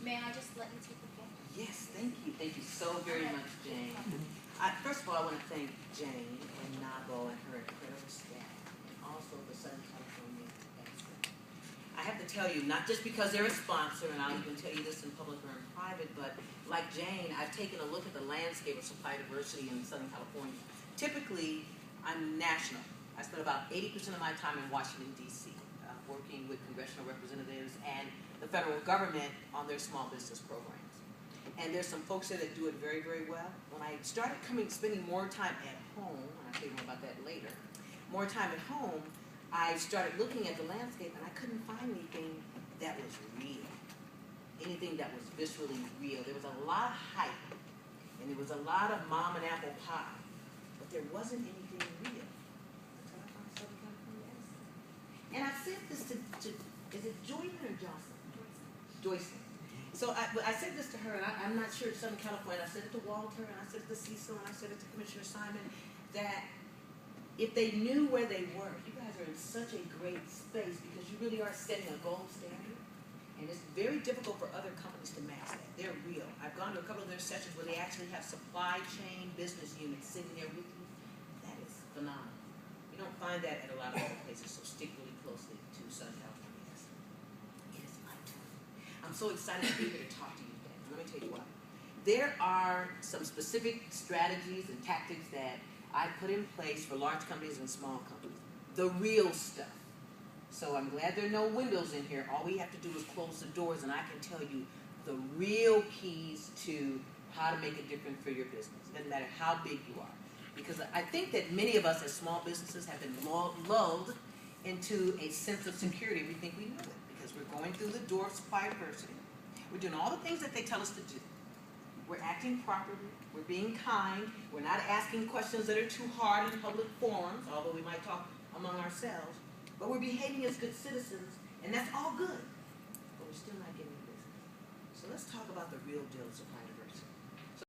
May I just let you take the floor? Yes, thank you. Thank you so very much, Jane. First of all, I want to thank Jane and Nabo and her incredible staff, and also the Southern California Expo. I have to tell you, not just because they're a sponsor, and I'll even tell you this in public or in private, but like Jane, I've taken a look at the landscape of supply diversity in Southern California. Typically, I'm national. I spend about 80% of my time in Washington, D.C., working with congressional representatives and the federal government on their small business programs. And there's some folks there that do it very, very well. When I started spending more time at home, and I'll tell you more about that later, more time at home, I started looking at the landscape and I couldn't find anything that was real, anything that was viscerally real. There was a lot of hype and there was a lot of mom and apple pie, but there wasn't anything real until I found Southern California Edison. And I said this to is it Joyman or Jocelyn? Joycelyn. So I said this to her, and I'm not sure it's Southern California. I said it to Walter, and I said it to Cecil, and I said it to Commissioner Simon, that if they knew where they were, you guys are in such a great space because you really are setting a gold standard, and it's very difficult for other companies to match that. They're real. I've gone to a couple of their sessions where they actually have supply chain business units sitting there with you. That is phenomenal. You don't find that at a lot of other places, so stick really closely to Southern California. It is my turn. I'm so excited to be here to talk to you today. Let me tell you why. There are some specific strategies and tactics that I put in place for large companies and small companies. The real stuff. So I'm glad there are no windows in here. All we have to do is close the doors and I can tell you the real keys to how to make a difference for your business. It doesn't matter how big you are. Because I think that many of us as small businesses have been lulled into a sense of security. We think we know it because we're going through the door of supply diversity. We're doing all the things that they tell us to do. We're acting properly. We're being kind. We're not asking questions that are too hard in public forums, although we might talk among ourselves. But we're behaving as good citizens, and that's all good. But we're still not getting business. So let's talk about the real deal of supply diversity.